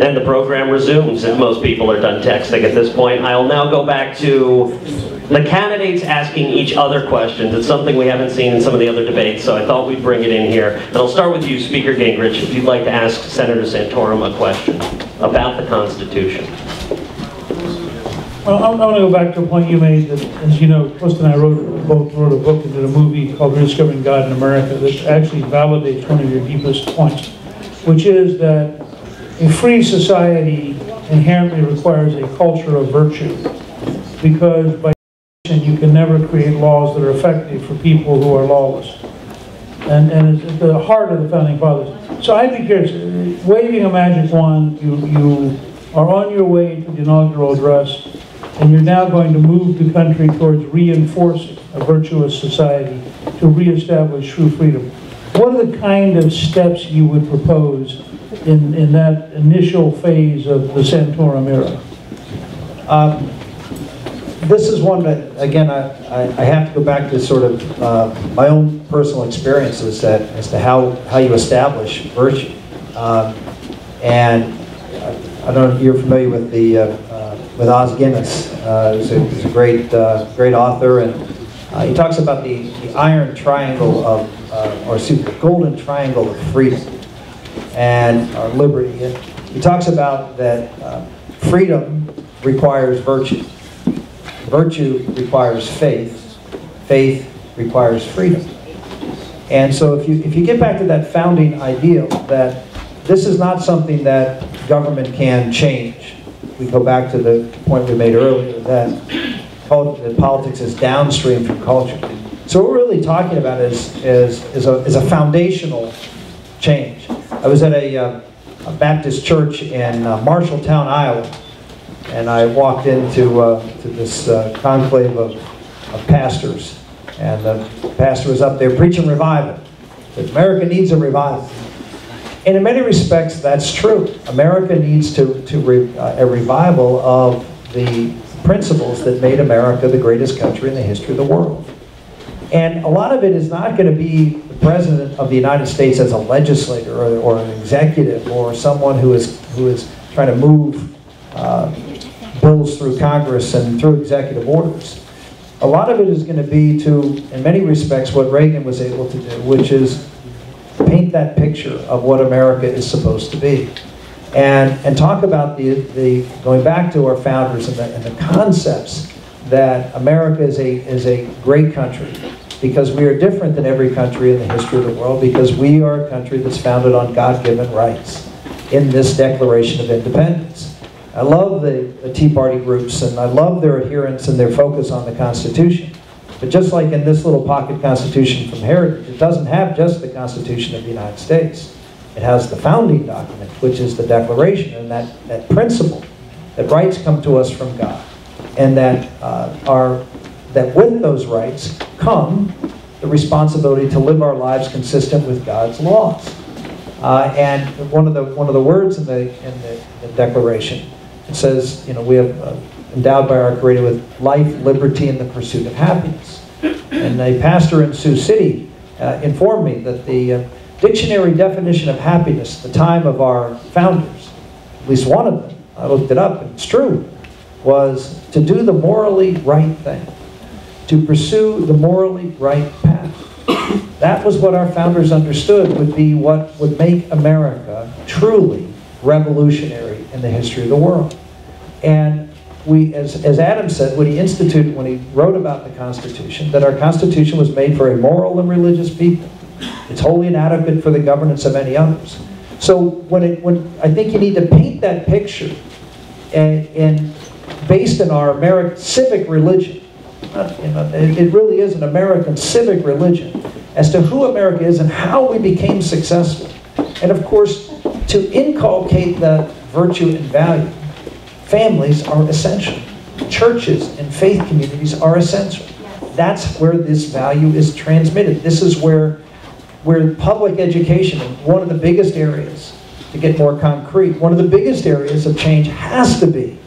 And the program resumes if most people are done texting at this point. I'll now go back to the candidates asking each other questions. It's something we haven't seen in some of the other debates, so I thought we'd bring it in here. And I'll start with you, Speaker Gingrich, if you'd like to ask Senator Santorum a question about the Constitution. Well, I want to go back to a point you made that, as you know, Twisted and I both wrote a book and did a movie called Rediscovering God in America that actually validates one of your deepest points, which is that a free society inherently requires a culture of virtue, because by definition you can never create laws that are effective for people who are lawless. And it's at the heart of the Founding Fathers. So I'd be curious, waving a magic wand, you are on your way to the inaugural address, and you're now going to move the country towards reinforcing a virtuous society to reestablish true freedom. What are the kind of steps you would propose in that initial phase of the Santorum era? This is one that, again, I have to go back to sort of my own personal experiences as to how you establish virtue. And I don't know if you're familiar with with Os Guinness. He's a great author, and he talks about the iron triangle of, or excuse me, the golden triangle of freedom and liberty. And he talks about that freedom requires virtue. Virtue requires faith. Faith requires freedom. And so if you get back to that founding ideal that this is not something that government can change. We go back to the point we made earlier that politics is downstream from culture. So what we're really talking about is a foundational change. I was at a Baptist church in Marshalltown, Iowa, and I walked into to this conclave of pastors, and the pastor was up there preaching revival. That America needs a revival. And in many respects, that's true. America needs a revival of the principles that made America the greatest country in the history of the world. And a lot of it is not going to be the President of the United States as a legislator or an executive or someone who is trying to move bills through Congress and through executive orders. A lot of it is going to be in many respects, what Reagan was able to do, which is paint that picture of what America is supposed to be. And talk about going back to our founders and the concepts that America is a great country because we are different than every country in the history of the world, because we are a country that's founded on God-given rights in this Declaration of Independence. I love the Tea Party groups, and I love their adherence and their focus on the Constitution. But just like in this little pocket Constitution from Heritage, it doesn't have just the Constitution of the United States. It has the founding document, which is the Declaration, and that principle that rights come to us from God, and that with those rights come the responsibility to live our lives consistent with God's laws. And one of the words in the Declaration, it says, we have endowed by our Creator with life, liberty, and the pursuit of happiness. And a pastor in Sioux City informed me that the dictionary definition of happiness at the time of our founders, at least one of them, I looked it up and it's true, was to do the morally right thing, to pursue the morally right path. That was what our founders understood would be what would make America truly revolutionary in the history of the world. And we, as Adam said, when he wrote about the Constitution, that our Constitution was made for a moral and religious people. It's wholly inadequate for the governance of any others. So when I think you need to paint that picture, and based on our American civic religion, it really is an American civic religion as to who America is and how we became successful. And of course, to inculcate that virtue and value, families are essential. Churches and faith communities are essential. That's where this value is transmitted. This is where public education, one of the biggest areas, to get more concrete, one of the biggest areas of change has to be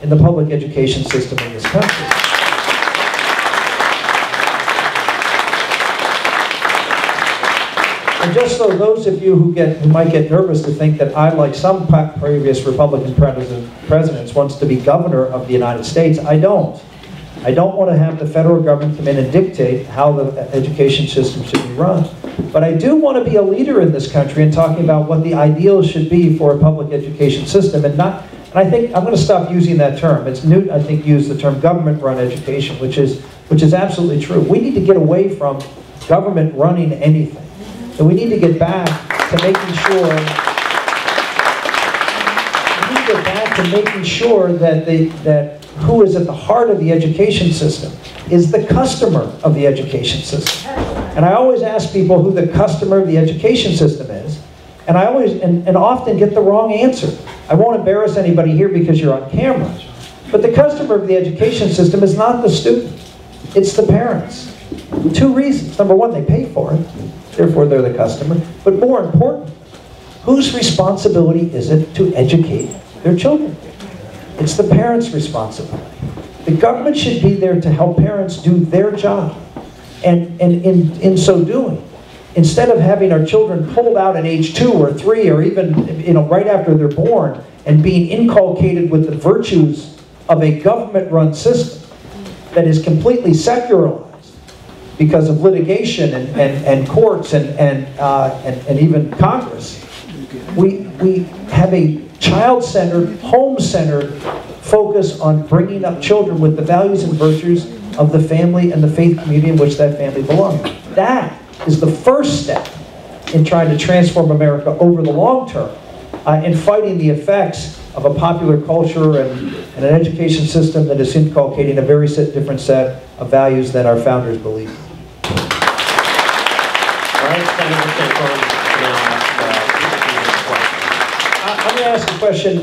in the public education system in this country. And just so those of you who might get nervous to think that I, like some previous Republican presidents, wants to be governor of the United States, I don't. I don't want to have the federal government come in and dictate how the education system should be run. But I do want to be a leader in this country in talking about what the ideals should be for a public education system, and I think I'm going to stop using that term. It's Newt, I think, used the term government-run education, which is absolutely true. We need to get away from government running anything. And we need to get back to making sure that who is at the heart of the education system is the customer of the education system. And I always ask people who the customer of the education system is, and I always and often get the wrong answer. I won't embarrass anybody here because you're on camera, but the customer of the education system is not the student, it's the parents. Two reasons. Number one, they pay for it, therefore they're the customer. But more important, whose responsibility is it to educate their children? It's the parents' responsibility. The government should be there to help parents do their job. And in so doing, instead of having our children pulled out at age 2 or 3 or even right after they're born and being inculcated with the virtues of a government-run system that is completely secularized because of litigation and courts and even Congress, we have a child-centered, home-centered focus on bringing up children with the values and virtues of the family and the faith community in which that family belongs. That is the first step in trying to transform America over the long term, in fighting the effects of a popular culture and an education system that is inculcating a very different set of values than our founders believed. All right, Senator Santorum, I'm going to ask a question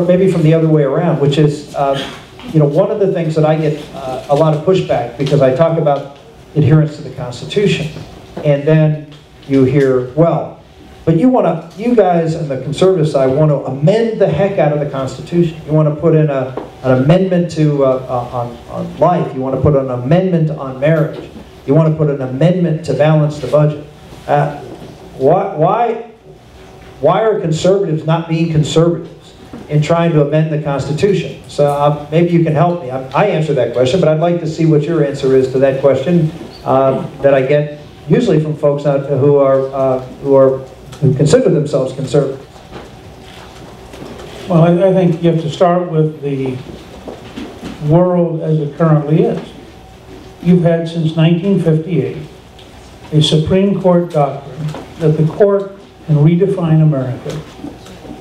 maybe from the other way around, which is, one of the things that I get a lot of pushback because I talk about adherence to the Constitution, and then you hear, well, but you guys on the conservative side want to amend the heck out of the Constitution. You want to put in an amendment to on life. You want to put an amendment on marriage. You want to put an amendment to balance the budget. Why are conservatives not being conservatives in trying to amend the Constitution? So maybe you can help me. I answer that question, but I'd like to see what your answer is to that question that I get usually from folks who consider themselves conservative. Well, I think you have to start with the world as it currently is. You've had since 1958 a Supreme Court doctrine that the court can redefine America,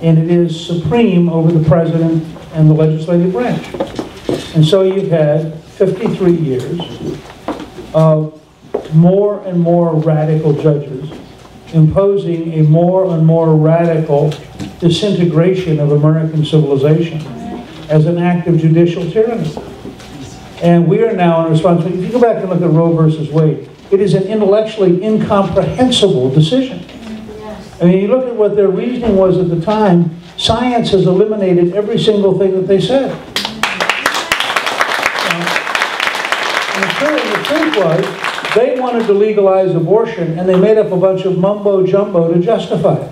and it is supreme over the president and the legislative branch. And so you've had 53 years of more and more radical judges imposing a more and more radical disintegration of American civilization as an act of judicial tyranny. And we are now in responsibility. If you go back and look at Roe versus Wade, it is an intellectually incomprehensible decision. I mean, you look at what their reasoning was at the time, science has eliminated every single thing that they said. And the truth was, they wanted to legalize abortion, and they made up a bunch of mumbo-jumbo to justify it.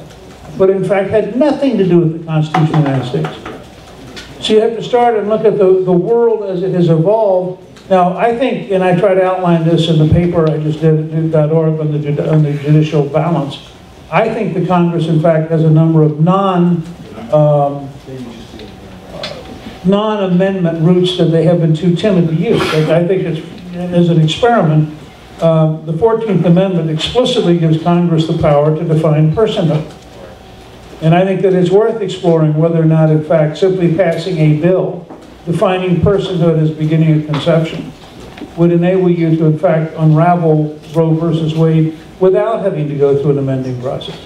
But in fact, had nothing to do with the Constitution of the United States. So you have to start and look at the world as it has evolved. Now, I think, and I try to outline this in the paper I just did at Duke.org on the Judicial Balance, I think the Congress, in fact, has a number of non-amendment routes that they have been too timid to use. I think it's, as an experiment, the 14th Amendment explicitly gives Congress the power to define personhood. And I think that it's worth exploring whether or not, in fact, simply passing a bill defining personhood as beginning of conception would enable you to, in fact, unravel Roe versus Wade without having to go through an amending process.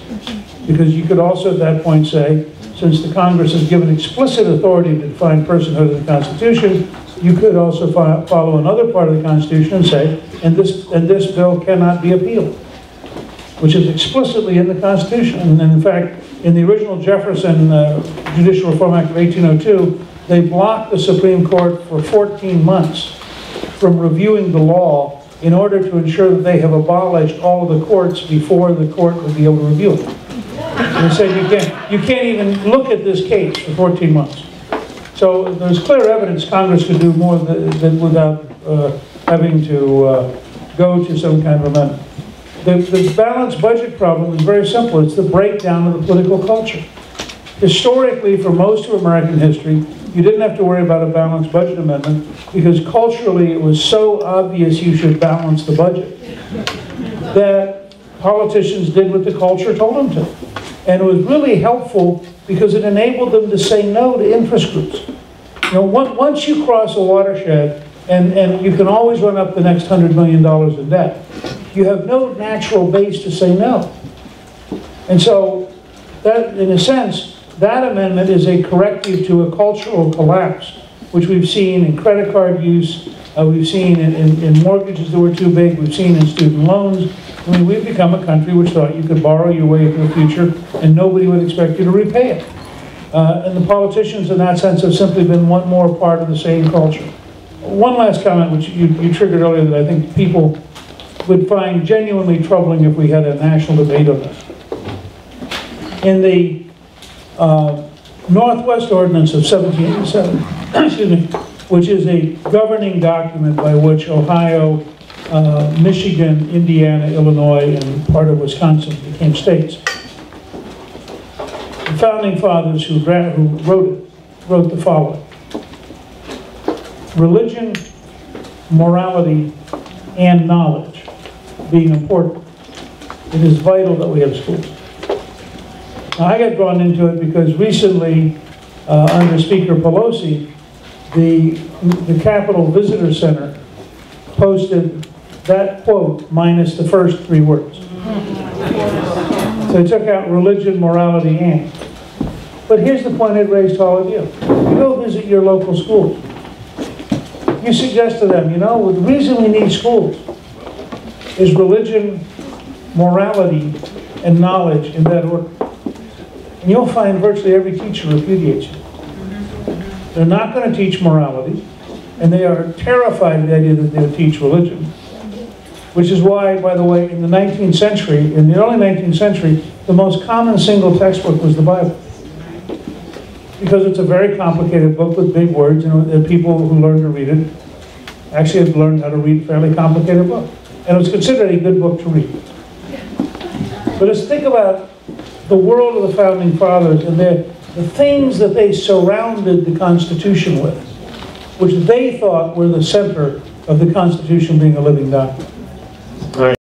Because you could also at that point say, since the Congress has given explicit authority to define personhood in the Constitution, you could also follow another part of the Constitution and say, and this bill cannot be appealed, which is explicitly in the Constitution. And in fact, in the original Jefferson Judicial Reform Act of 1802, they blocked the Supreme Court for 14 months from reviewing the law in order to ensure that they have abolished all of the courts before the court would be able to review it. They said you can't even look at this case for 14 months. So there's clear evidence Congress could do more than without having to go to some kind of amendment. The balanced budget problem is very simple. It's the breakdown of the political culture. Historically, for most of American history, you didn't have to worry about a balanced budget amendment because culturally it was so obvious you should balance the budget that politicians did what the culture told them to. And it was really helpful because it enabled them to say no to interest groups. You know, once you cross a watershed, and you can always run up the next $100 million in debt, you have no natural base to say no. And so, that, in a sense, that amendment is a corrective to a cultural collapse, which we've seen in credit card use, we've seen in mortgages that were too big, we've seen in student loans. I mean, we've become a country which thought you could borrow your way into the future and nobody would expect you to repay it. And the politicians in that sense have simply been one more part of the same culture. One last comment, which you triggered earlier, that I think people would find genuinely troubling if we had a national debate on this. In the Northwest Ordinance of 1787, excuse me, which is a governing document by which Ohio, Michigan, Indiana, Illinois, and part of Wisconsin became states. The founding fathers who wrote the following: religion, morality, and knowledge being important, it is vital that we have schools. Now, I got drawn into it because recently, under Speaker Pelosi, the Capitol Visitor Center posted that quote minus the first 3 words. So they took out religion, morality, and. But here's the point I'd raise to all of you. You go visit your local schools. You suggest to them, you know, the reason we need schools is religion, morality, and knowledge in that order. And you'll find virtually every teacher repudiates it. They're not going to teach morality, and they are terrified of the idea that they'll teach religion. Which is why, by the way, in the 19th century, in the early 19th century, the most common single textbook was the Bible. Because it's a very complicated book with big words, and people who learn to read it actually have learned how to read a fairly complicated book. And it was considered a good book to read. But let's think about the world of the Founding Fathers and the things that they surrounded the Constitution with, which they thought were the center of the Constitution being a living document. All right.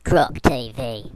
GrokTV.